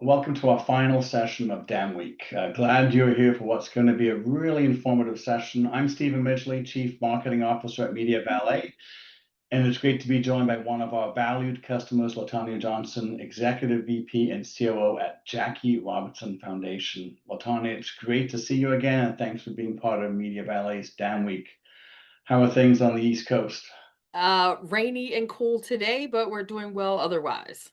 welcome to our final session of Dam Week. Glad you're here for what's going to be a really informative session. I'm Stephen Midgley, Chief Marketing Officer at MediaValet, and it's great to be joined by one of our valued customers, LaTanya Johnson, Executive VP and COO at Jackie Robinson Foundation. LaTanya, it's great to see you again, and thanks for being part of MediaValet's Dam Week. How are things on the East Coast? Rainy and cool today, but we're doing well otherwise.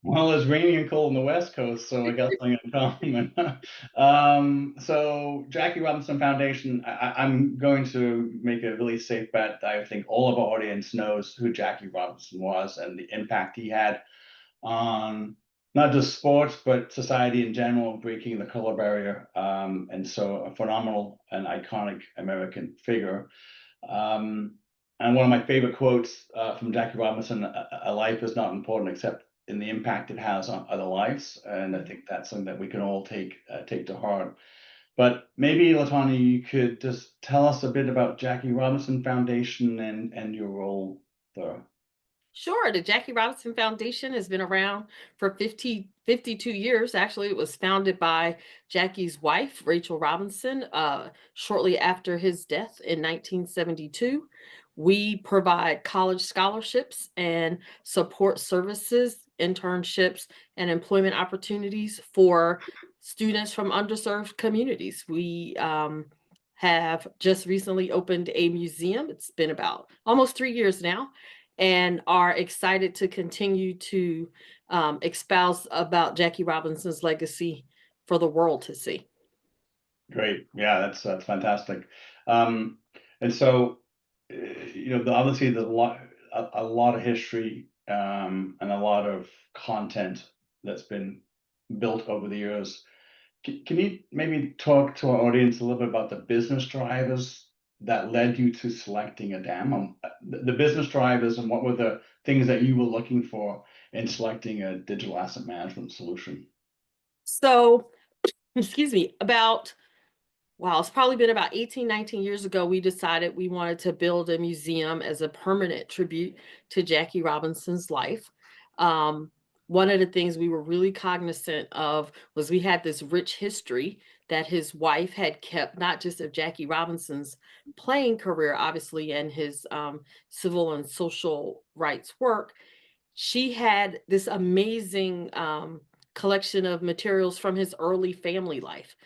Well, it's rainy and cold on the West Coast, so I got something in common. So Jackie Robinson Foundation, I'm going to make a really safe bet. I think all of our audience knows who Jackie Robinson was and the impact he had on not just sports, but society in general, breaking the color barrier. And so a phenomenal and iconic American figure. And one of my favorite quotes from Jackie Robinson, a life is not important except in the impact it has on other lives. And I think that's something that we can all take to heart. But maybe, LaTanya, you could just tell us a bit about Jackie Robinson Foundation and your role there. Sure, the Jackie Robinson Foundation has been around for 52 years. Actually, it was founded by Jackie's wife, Rachel Robinson, shortly after his death in 1972. We provide college scholarships and support services, internships, and employment opportunities for students from underserved communities. We have just recently opened a museum. It's been about almost 3 years now, and are excited to continue to espouse about Jackie Robinson's legacy for the world to see. Great. Yeah, that's fantastic. And so, obviously there's a lot of history and a lot of content that's been built over the years. Can you maybe talk to our audience a little bit about the business drivers that led you to selecting a dam? The business drivers, and what were the things that you were looking for in selecting a digital asset management solution? So, excuse me, it's probably been about 18, 19 years ago, we decided we wanted to build a museum as a permanent tribute to Jackie Robinson's life. One of the things we were really cognizant of was we had this rich history that his wife had kept, not just of Jackie Robinson's playing career, obviously, and his civil and social rights work. She had this amazing collection of materials from his early family life.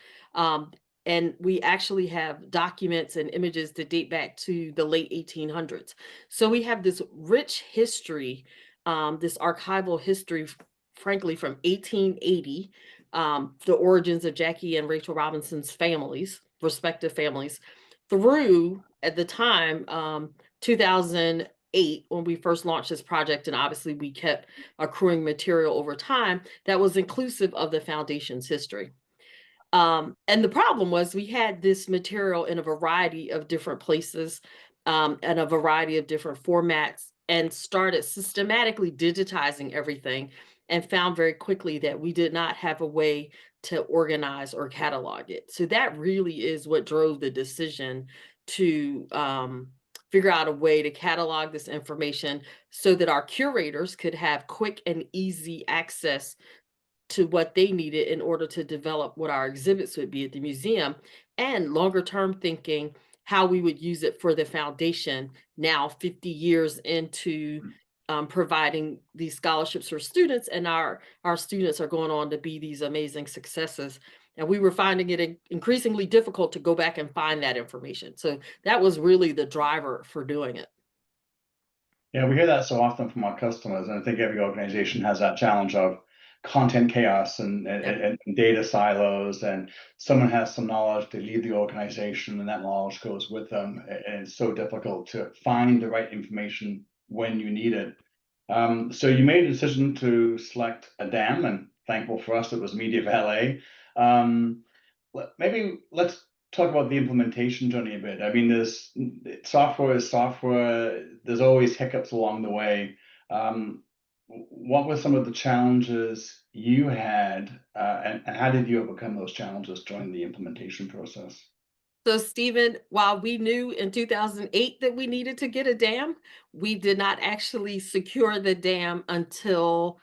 And we actually have documents and images that date back to the late 1800s. So we have this rich history, this archival history, frankly, from 1880, the origins of Jackie and Rachel Robinson's families, respective families, through, at the time, 2008, when we first launched this project, and obviously we kept accruing material over time that was inclusive of the foundation's history. And the problem was we had this material in a variety of different places, and a variety of different formats, and started systematically digitizing everything, and found very quickly that we did not have a way to organize or catalog it. So that really is what drove the decision to figure out a way to catalog this information so that our curators could have quick and easy access to what they needed in order to develop what our exhibits would be at the museum, and longer term thinking how we would use it for the foundation now 50 years into providing these scholarships for students, and our students are going on to be these amazing successes. And we were finding it increasingly difficult to go back and find that information. So that was really the driver for doing it. Yeah, we hear that so often from our customers, and I think every organization has that challenge of content chaos and data silos, and someone has some knowledge, they leave the organization and that knowledge goes with them, and it's so difficult to find the right information when you need it. So you made a decision to select a dam, and thankful for us it was MediaValet. Maybe let's talk about the implementation journey a bit. I mean, software is software. There's always hiccups along the way. What were some of the challenges you had, and how did you overcome those challenges during the implementation process? So, Stephen, while we knew in 2008 that we needed to get a dam, we did not actually secure the dam until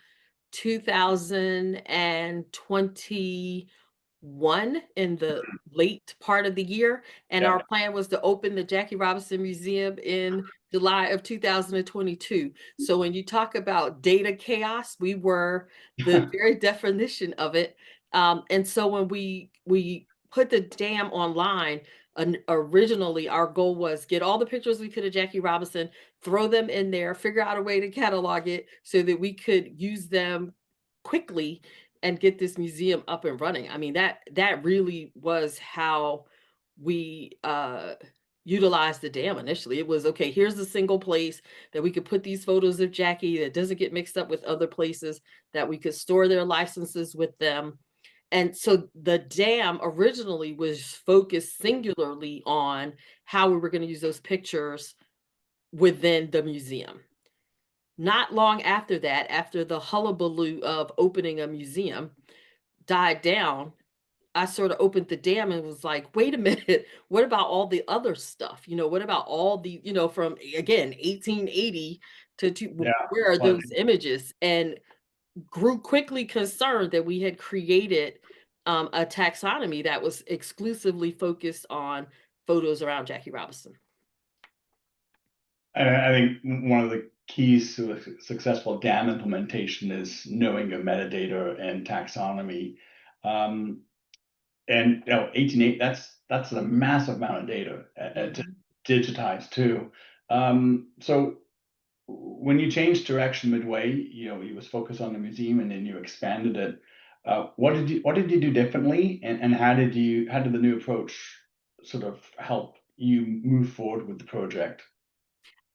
2021 in the late part of the year, and Yeah. our plan was to open the Jackie Robinson Museum in July of 2022. So when you talk about data chaos, we were the very definition of it. And so when we put the dam online, originally our goal was get all the pictures we could of Jackie Robinson, throw them in there, figure out a way to catalog it so that we could use them quickly and get this museum up and running. I mean, that really was how we utilized the dam initially. It was, okay, here's a single place that we could put these photos of Jackie that doesn't get mixed up with other places, that we could store their licenses with them. And so the dam originally was focused singularly on how we were going to use those pictures within the museum. Not long after that, after the hullabaloo of opening a museum died down, I sort of opened the dam and was like, wait a minute, what about all the other stuff? What about all the, from again, 1880 Yeah. where are Well, those images? And grew quickly concerned that we had created a taxonomy that was exclusively focused on photos around Jackie Robinson. I think one of the keys to a successful dam implementation is knowing your metadata and taxonomy. And 18.8, that's a massive amount of data to digitize too. So when you changed direction midway, you was focused on the museum and then you expanded it. What did you do differently, and how did the new approach sort of help you move forward with the project?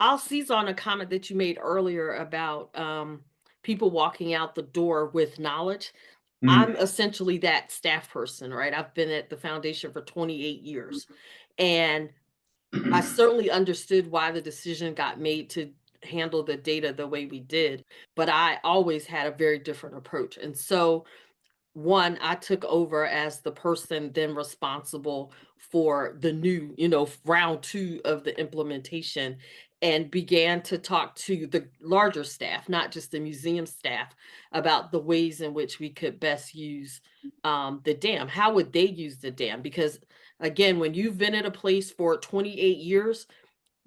I'll seize on a comment that you made earlier about people walking out the door with knowledge. I'm essentially that staff person, right? I've been at the foundation for 28 years. And I certainly understood why the decision got made to handle the data the way we did, but I always had a very different approach. And so one, I took over as the person then responsible for the new, round two of the implementation, and began to talk to the larger staff, not just the museum staff, about the ways in which we could best use the dam. How would they use the dam? Because again, when you've been at a place for 28 years,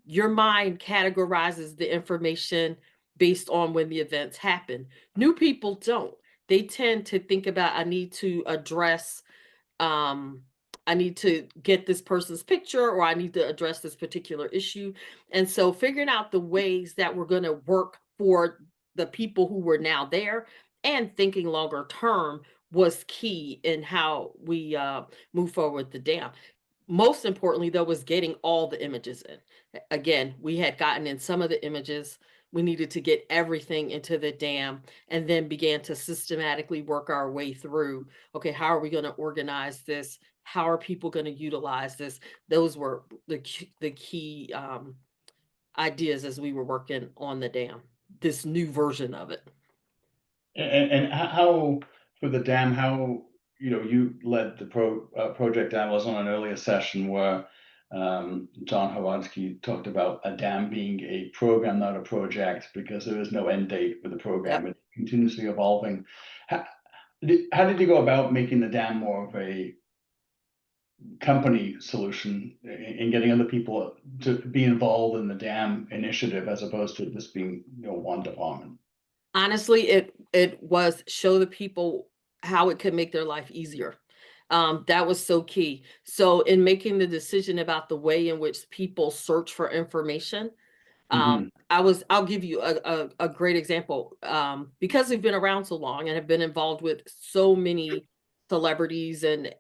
your mind categorizes the information based on when the events happen. New people don't. They tend to think about, I need to address, I need to get this person's picture, or I need to address this particular issue. And so figuring out the ways that we're going to work for the people who were now there and thinking longer term was key in how we move forward with the dam. Most importantly, though, was getting all the images in. Again, we had gotten in some of the images. We needed to get everything into the dam, and then began to systematically work our way through, okay, how are we going to organize this? How are people going to utilize this? Those were the key ideas as we were working on the dam, this new version of it. And how, for the dam, how, you led the project. I was on an earlier session where John Horodsky talked about a dam being a program, not a project, because there is no end date with the program. Yep. It's continuously evolving. How did you go about making the dam more of a company solution and getting other people to be involved in the dam initiative as opposed to this being, one department? Honestly, it was show the people how it could make their life easier. That was so key. So in making the decision about the way in which people search for information, I'll give you a great example. Because we've been around so long and have been involved with so many celebrities and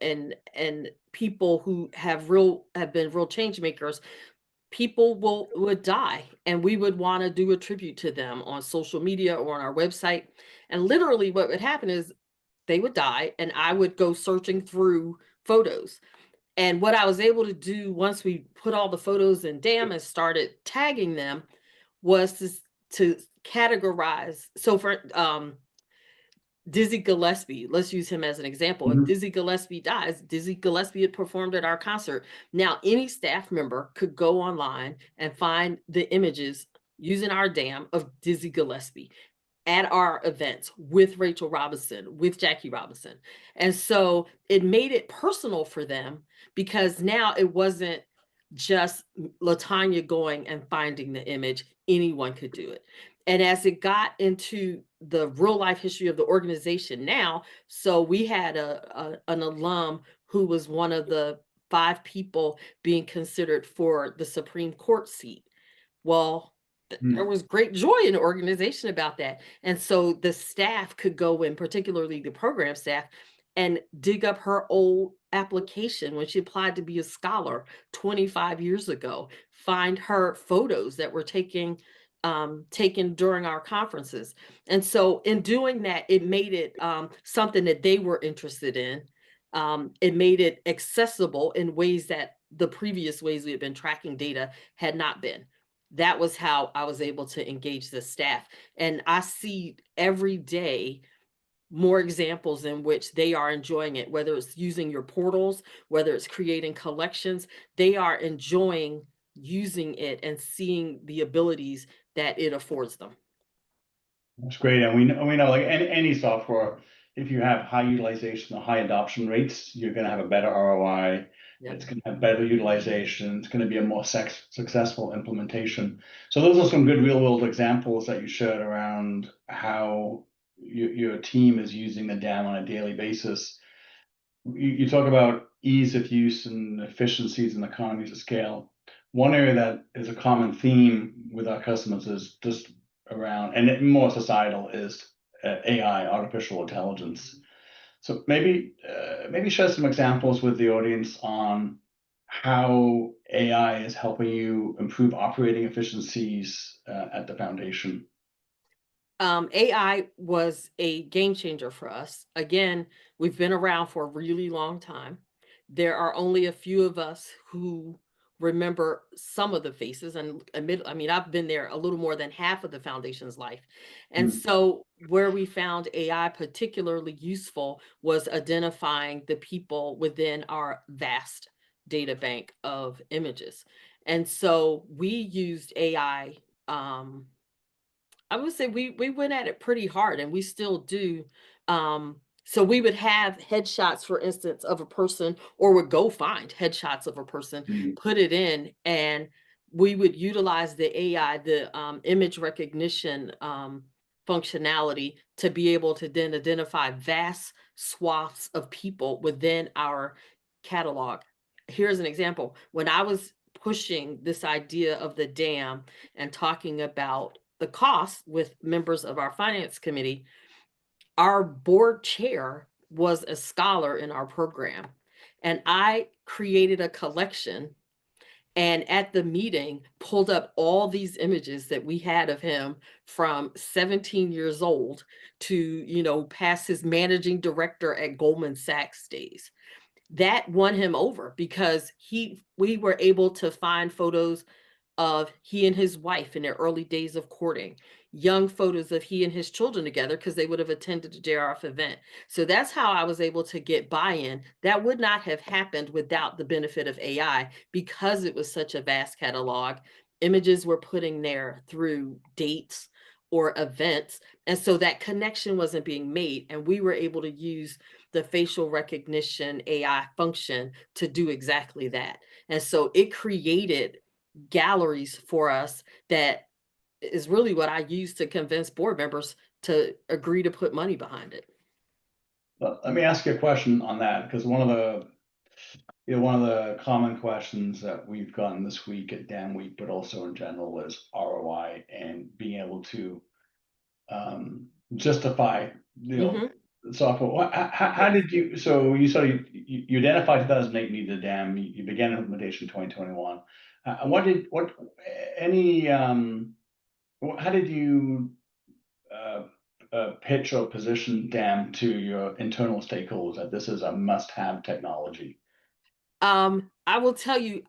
people who have been real change makers, people would die, and we would want to do a tribute to them on social media or on our website. And literally what would happen is they would die and I would go searching through photos. And what I was able to do once we put all the photos in dam and started tagging them was to categorize. So for Dizzy Gillespie, let's use him as an example. If Dizzy Gillespie dies, Dizzy Gillespie had performed at our concert. Now, any staff member could go online and find the images using our dam of Dizzy Gillespie. at our events with Rachel Robinson, with Jackie Robinson. And so it made it personal for them, because now it wasn't just Latanya going and finding the image, anyone could do it. And as it got into the real life history of the organization now, so we had an alum who was one of the 5 people being considered for the Supreme Court seat. Well, there was great joy in the organization about that. And so the staff could go in, particularly the program staff, and dig up her old application when she applied to be a scholar 25 years ago, find her photos that were taken during our conferences. And so in doing that, it made it something that they were interested in. It made it accessible in ways that the previous ways we had been tracking data had not been. That was how I was able to engage the staff. And I see every day more examples in which they are enjoying it, whether it's using your portals, whether it's creating collections, they are enjoying using it and seeing the abilities that it affords them. That's great. And we know like any software, if you have high utilization or high adoption rates, you're going to have a better ROI. Yep. It's going to have better utilization. It's going to be a more successful implementation. So those are some good real world examples that you shared around how your team is using the DAM on a daily basis. You talk about ease of use and efficiencies and economies of scale. One area that is a common theme with our customers is just around, and more societal, is AI, artificial intelligence. So maybe share some examples with the audience on how AI is helping you improve operating efficiencies at the foundation. AI was a game changer for us. Again, we've been around for a really long time. There are only a few of us who remember some of the faces, and admit, I mean, I've been there a little more than half of the foundation's life. And so where we found AI particularly useful was identifying the people within our vast data bank of images. And so we used AI. I would say we went at it pretty hard, and we still do. So we would have headshots, for instance, of a person, or would go find headshots of a person, put it in, and we would utilize the AI, the image recognition functionality, to be able to then identify vast swaths of people within our catalog. Here's an example. When I was pushing this idea of the DAM and talking about the cost with members of our finance committee, our board chair was a scholar in our program. And I created a collection, and at the meeting pulled up all these images that we had of him from 17 years old to, you know, past his managing director at Goldman Sachs days. That won him over, because we were able to find photos of he and his wife in their early days of courting, young photos of he and his children together, because they would have attended a JRF event. So that's how I was able to get buy-in. That would not have happened without the benefit of AI, because it was such a vast catalog. Images were putting there through dates or events. And so that connection wasn't being made. And we were able to use the facial recognition AI function to do exactly that. And so it created galleries for us that is really what I use to convince board members to agree to put money behind it. Well, let me ask you a question on that, because one of the common questions that we've gotten this week at DAM Week, but also in general, is ROI and being able to justify, software. How did you? So you you identified 2008 needed a DAM. You began implementation in 2021. How did you pitch or position DAM to your internal stakeholders that this is a must-have technology? I will tell you,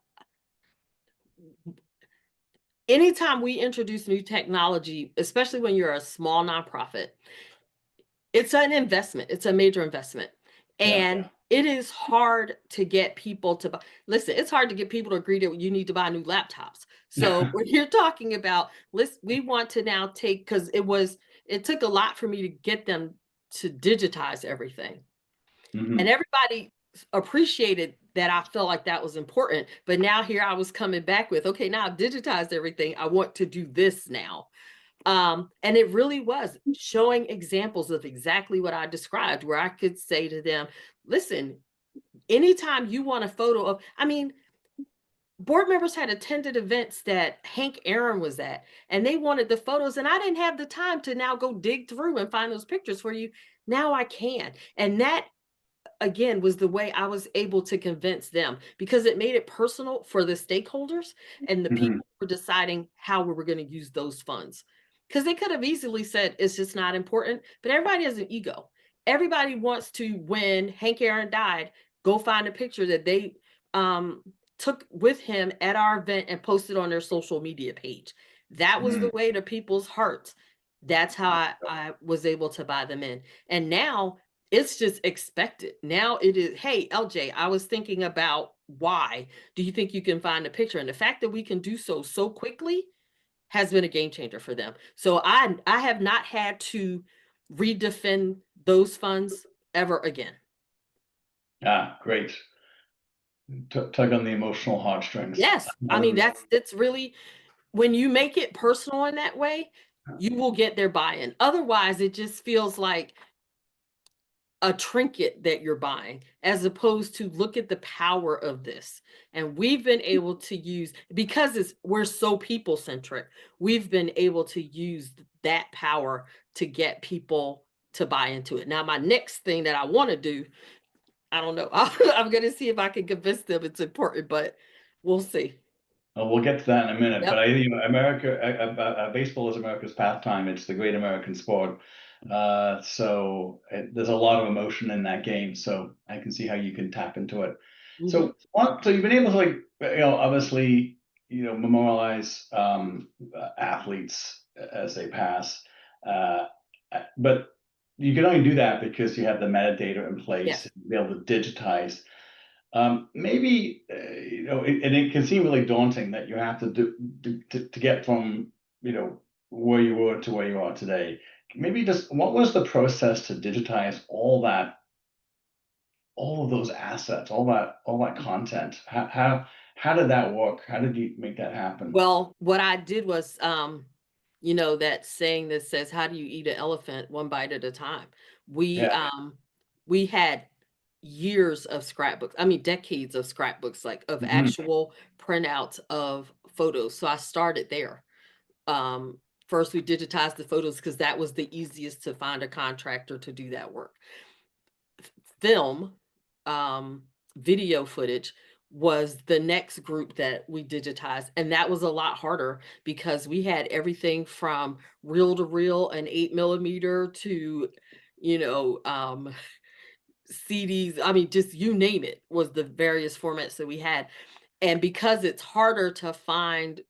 anytime we introduce new technology, especially when you're a small nonprofit, it's an investment. It's a major investment. And it is hard to get people to buy. Listen, it's hard to get people to agree that you need to buy new laptops. So when you're talking about, we want to now take, because it took a lot for me to get them to digitize everything. And Mhm. everybody appreciated that I felt like that was important. But now here I was coming back with, okay, now I've digitized everything. I want to do this now. And it really was showing examples of exactly what I described, where I could say to them, listen, anytime you want a photo of, I mean, board members had attended events that Hank Aaron was at, and they wanted the photos, and I didn't have the time to now go dig through and find those pictures for you. Now I can. And that again was the way I was able to convince them, because it made it personal for the stakeholders and the Mhm. people who were deciding how we were going to use those funds. Because they could have easily said it's just not important, but everybody has an ego. Everybody wants to, when Hank Aaron died, go find a picture that they um, took with him at our event and posted on their social media page. That was Mm. the way to people's hearts. That's how I was able to buy them in. And now it's just expected. Now it is, hey, LJ, I was thinking about why. Do you think you can find a picture? And the fact that we can do so quickly has been a game changer for them. So I have not had to redefend those funds ever again. Ah, great. Tug on the emotional heartstrings. Yes. I mean, Um, that's really, when you make it personal in that way, you will get their buy-in. Otherwise, it just feels like a trinket that you're buying, as opposed to look at the power of this. And we've been able to use, because we're so people centric, we've been able to use that power to get people to buy into it. Now, my next thing that I want to do, I don't know. I'm going to see if I can convince them it's important, but we'll see. we'll get to that in a minute, but Yep. America, baseball is America's pastime. It's the great American sport. There's a lot of emotion in that game, so I can see how you can tap into it. Hmm. So you've been able to, like, obviously, memorialize athletes as they pass, uh, but you can only do that because you have the metadata in place Yes. and be able to digitize. Maybe and it can seem really daunting that you have to to get from where you were to where you are today. Maybe just what was the process to digitize all of those assets, all that content? How did that work? How did you make that happen? Well, what I did was, that saying that says, "How do you eat an elephant one bite at a time?" We Yeah. we had years of scrapbooks. I mean, decades of scrapbooks, like of Hmm. actual printouts of photos. So I started there. First, we digitized the photos because that was the easiest to find a contractor to do that work. Film, um, video footage was the next group that we digitized, and that was a lot harder because we had everything from reel to reel and 8 millimeter to, you know, um, CDs. I mean, just you name it was the various formats that we had. And because it's harder to find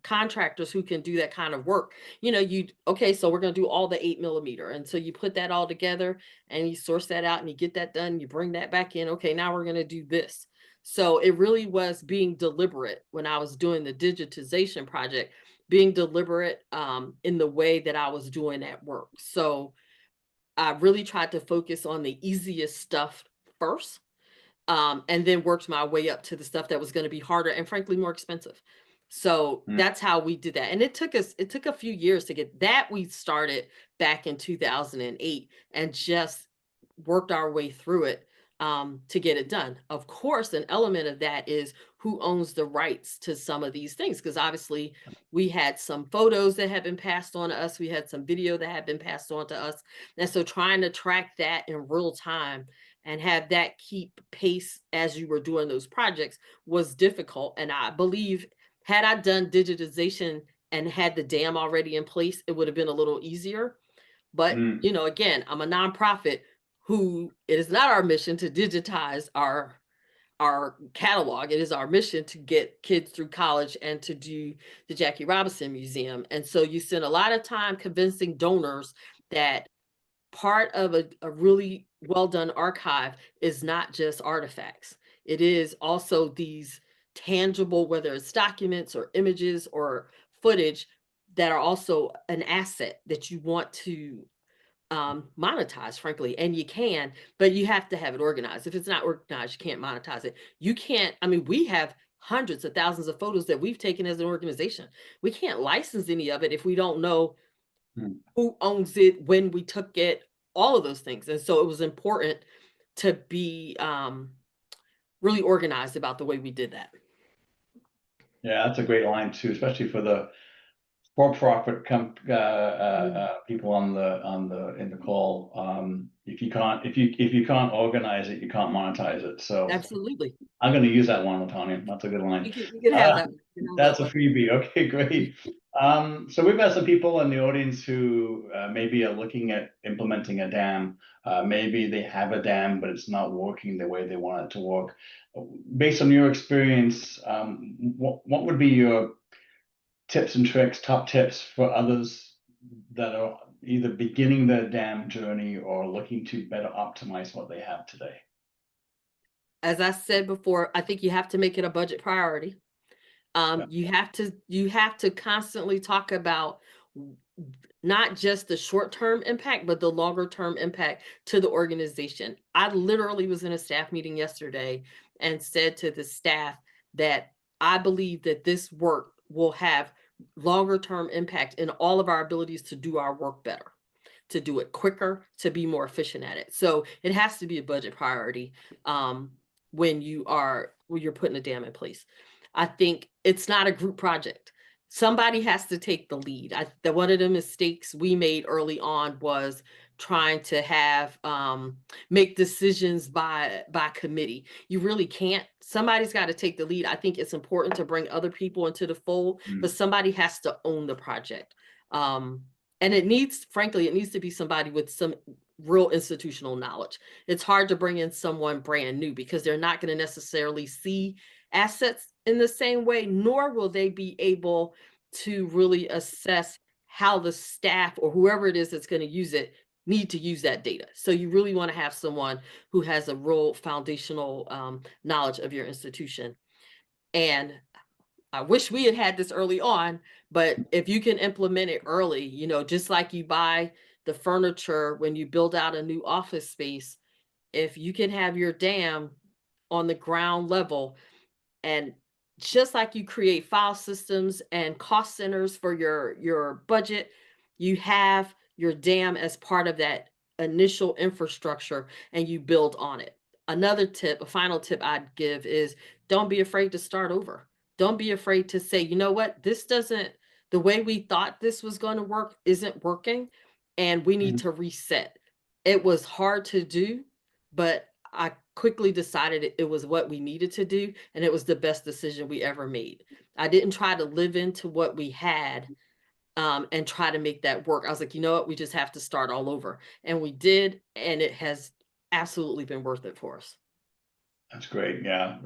contractors who can do that kind of work, okay, so we're going to do all the 8 millimeter. And so you put that all together and you source that out and you get that done. You bring that back in. Okay, now we're going to do this. So it really was being deliberate when I was doing the digitization project, being deliberate in the way that I was doing that work. So I really tried to focus on the easiest stuff first, and then worked my way up to the stuff that was going to be harder and frankly more expensive. So that's how we did that. And it took a few years to get that. We started back in 2008 and just worked our way through it to get it done. Of course, an element of that is who owns the rights to some of these things, because obviously we had some photos that had been passed on to us, we had some video that had been passed on to us, and so trying to track that in real time and have that keep pace as you were doing those projects was difficult. And I believe, had I done digitization and had the dam already in place, it would have been a little easier. But, Mm. again, I'm a nonprofit who, it is not our mission to digitize our catalog. It is our mission to get kids through college and to do the Jackie Robinson Museum. And so you spend a lot of time convincing donors that part of a really well done archive is not just artifacts. It is also these tangible, whether it's documents or images or footage that are also an asset that you want to monetize, frankly, and you can, but you have to have it organized. If it's not organized, you can't monetize it. You can't, I mean, we have hundreds of thousands of photos that we've taken as an organization. We can't license any of it if we don't know Hmm. who owns it, when we took it, all of those things. And so it was important to be really organized about the way we did that. Yeah, that's a great line too, especially for the for-profit people on the in the call. If you can't organize it, you can't monetize it. So Absolutely. I'm going to use that one, Latonya. That's a good line. You can have that. You can have That's that a one. freebie. Okay, great. So we've got some people in the audience who maybe are looking at implementing a dam. Maybe they have a dam, but it's not working the way they want it to work. Based on your experience, what would be your tips and tricks, top tips for others that are either beginning their dam journey or looking to better optimize what they have today? As I said before, I think you have to make it a budget priority. Yeah. You have to constantly talk about not just the short-term impact, but the longer-term impact to the organization. I literally was in a staff meeting yesterday and said to the staff that I believe that this work will have longer-term impact in all of our abilities to do our work better, to do it quicker, to be more efficient at it. So it has to be a budget priority when you're putting a dam in place. I think it's not a group project. Somebody has to take the lead. One of the mistakes we made early on was trying to have make decisions by committee. You really can't. Somebody's got to take the lead. I think it's important to bring other people into the fold, but somebody has to own the project. And frankly, it needs to be somebody with some real institutional knowledge. It's hard to bring in someone brand new because they're not going to necessarily see assets in the same way, nor will they be able to really assess how the staff or whoever it is that's going to use it need to use that data. So you really want to have someone who has a real foundational knowledge of your institution. And I wish we had had this early on, but if you can implement it early, just like you buy the furniture when you build out a new office space, if you can have your dam on the ground level, and just like you create file systems and cost centers for your budget, you have your dam as part of that initial infrastructure and you build on it. Another tip, a final tip I'd give is don't be afraid to start over. Don't be afraid to say, you know what, the way we thought this was going to work isn't working, and we need to reset. It was hard to do, but I quickly decided it was what we needed to do, and it was the best decision we ever made. I didn't try to live into what we had and try to make that work. I was like, you know what, we just have to start all over. And we did, and it has absolutely been worth it for us. That's great. Yeah.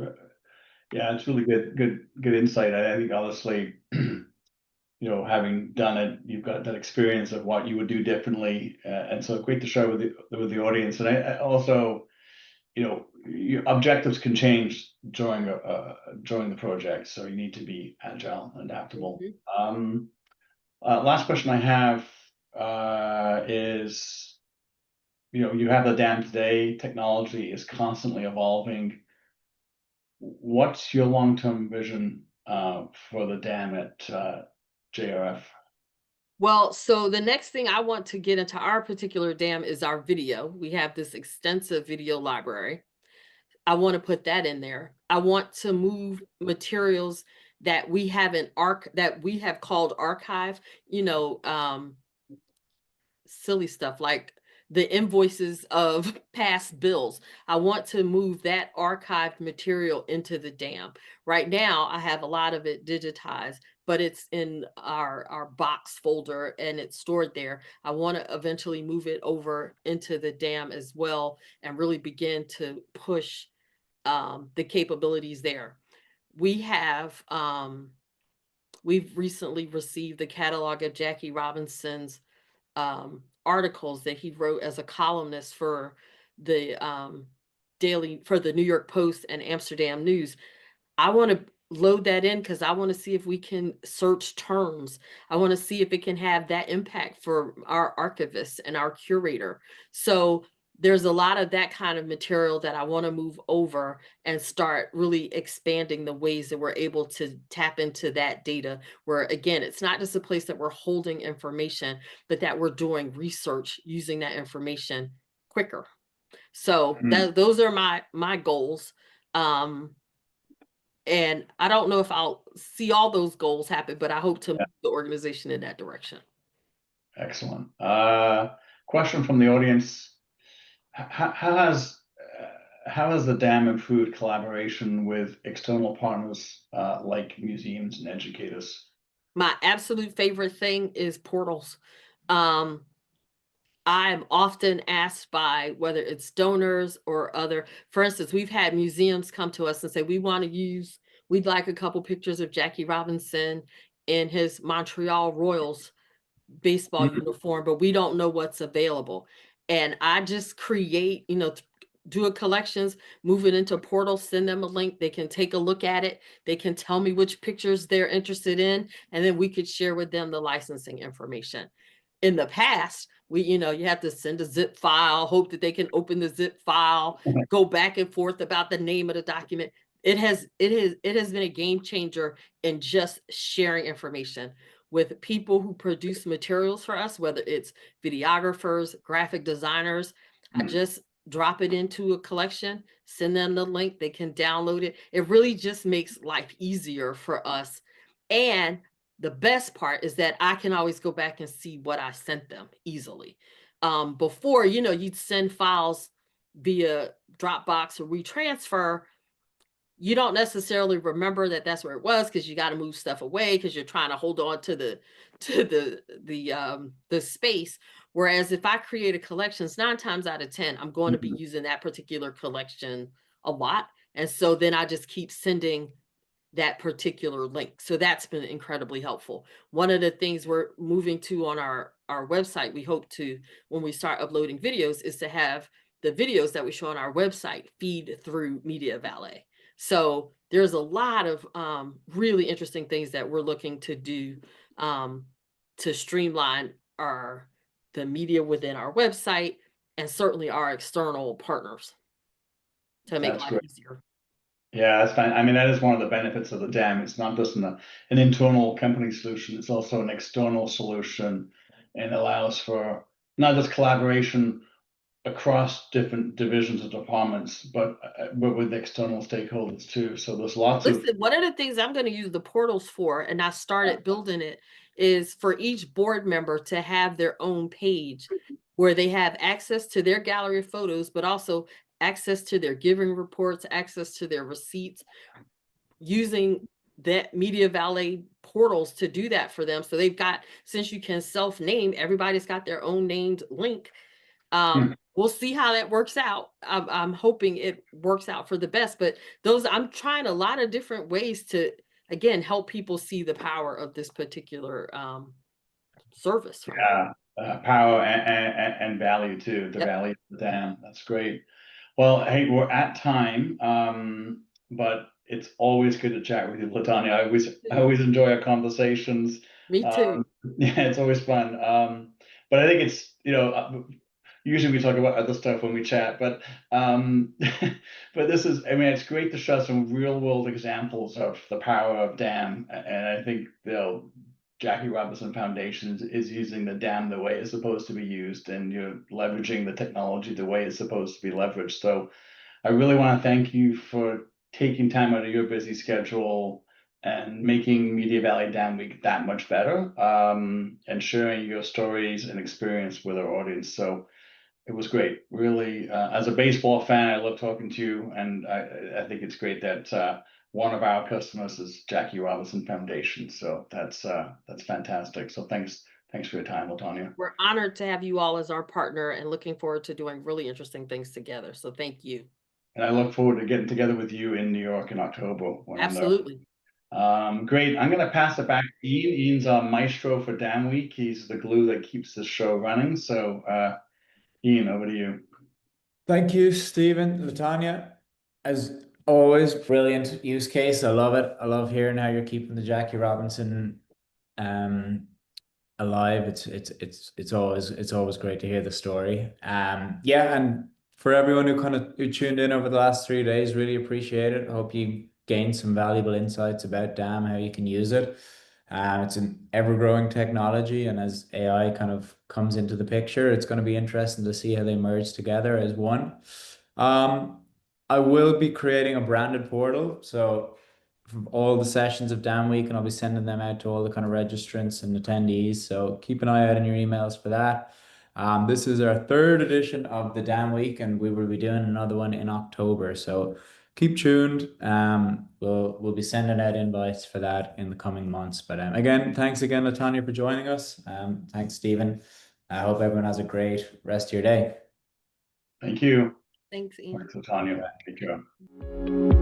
Yeah, it's really good insight. I think honestly, having done it, you've got that experience of what you would do differently, and so great to share with the audience. And I also, your objectives can change during the project, so you need to be agile and adaptable. Last question I have is, you have the dam today. Technology is constantly evolving. What's your long-term vision for the dam at JRF? Well, so the next thing I want to get into our particular dam is our video. We have this extensive video library. I want to put that in there. I want to move materials that we have that we have called archive, silly stuff like the invoices of past bills. I want to move that archived material into the dam. Right now, I have a lot of it digitized, but it's in our box folder and it's stored there. I want to eventually move it over into the dam as well and really begin to push the capabilities there. We've recently received the catalog of Jackie Robinson's articles that he wrote as a columnist for the New York Post and Amsterdam News. I want to load that in because I want to see if we can search terms. I want to see if it can have that impact for our archivist and our curator. So there's a lot of that kind of material that I want to move over and start really expanding the ways that we're able to tap into that data, where again, it's not just a place that we're holding information, but that we're doing research using that information quicker. So those are my goals. And I don't know if I'll see all those goals happen, but I hope to move the organization in that direction. Excellent. Question from the audience. How has the DAM improved collaboration with external partners like museums and educators? My absolute favorite thing is portals. I'm often asked by whether it's donors or other, for instance, we've had museums come to us and say, we'd like a couple pictures of Jackie Robinson in his Montreal Royals baseball uniform, but we don't know what's available. And I just create, do a collections, move it into portals, send them a link. They can take a look at it. They can tell me which pictures they're interested in, and then we could share with them the licensing information. In the past, you have to send a zip file, hope that they can open the zip file, go back and forth about the name of the document. It has been a game changer in just sharing information with people who produce materials for us, whether it's videographers, graphic designers. I just drop it into a collection, send them the link, they can download it. It really just makes life easier for us. And the best part is that I can always go back and see what I sent them easily. Before, you'd send files via Dropbox or WeTransfer. You don't necessarily remember that that's where it was because you got to move stuff away because you're trying to hold on to the space. Whereas if I create a collections, 9 times out of 10, I'm going to be using that particular collection a lot. And so then I just keep sending that particular link. So that's been incredibly helpful. One of the things we're moving to on our website, we hope to, when we start uploading videos, is to have the videos that we show on our website feed through MediaValet. So there's a lot of really interesting things that we're looking to do to streamline the media within our website and certainly our external partners to make life easier. Yeah, that's fine. I mean, that is one of the benefits of the DAM. It's not just an internal company solution, it's also an external solution, and allows for not just collaboration across different divisions of departments, but with external stakeholders too. So there's lots of. Listen, one of the things I'm going to use the portals for, and I started building it, is for each board member to have their own page where they have access to their gallery of photos, but also access to their giving reports, access to their receipts, using that MediaValet portals to do that for them. So they've got, since you can self-name, everybody's got their own named link. We'll see how that works out. I'm hoping it works out for the best, but I'm trying a lot of different ways to, again, help people see the power of this particular service. Yeah, power and value too, the value of the DAM. That's great. Well, hey, we're at time, but it's always good to chat with you, Latanya. I always enjoy our conversations. Me too. Yeah, it's always fun. But I think it's, usually we talk about other stuff when we chat, but but this is, I mean, it's great to show some real world examples of the power of DAM, and I think Jackie Robinson Foundation is using the DAM the way it's supposed to be used, and you're leveraging the technology the way it's supposed to be leveraged. So I really want to thank you for taking time out of your busy schedule and making MediaValet DAM Week that much better, and sharing your stories and experience with our audience. So it was great. Really, as a baseball fan, I love talking to you, and I think it's great that one of our customers is Jackie Robinson Foundation. So that's fantastic. So thanks for your time, Latanya. We're honored to have you all as our partner and looking forward to doing really interesting things together. So thank you. And I look forward to getting together with you in New York in October. Absolutely. Great. I'm going to pass it back to Ian. Ian's our maestro for DAM Week. He's the glue that keeps the show running. So Ian, over to you. Thank you, Stephen, Latanya. As Always brilliant use case. I love it. I love hearing how you're keeping the Jackie Robinson um alive. It's always great to hear the story. Yeah, and for everyone who tuned in over the last 3 days, really appreciate it. Hope you gained some valuable insights about DAM, how you can use it. It's an ever-growing technology, and as AI kind of comes into the picture, it's going to be interesting to see how they merge together as one. Um, I will be creating a branded portal, so from all the sessions of DAM Week, and I'll be sending them out to all the kind of registrants and attendees. So keep an eye out in your emails for that. This is our third edition of the DAM Week, and we will be doing another one in October. So keep tuned. We'll be sending out invites for that in the coming months. But again, thanks again, Latanya, for joining us. Thanks, Stephen. I hope everyone has a great rest of your day. Thank you. Thanks, Ian. Thanks, Tanya. Take care.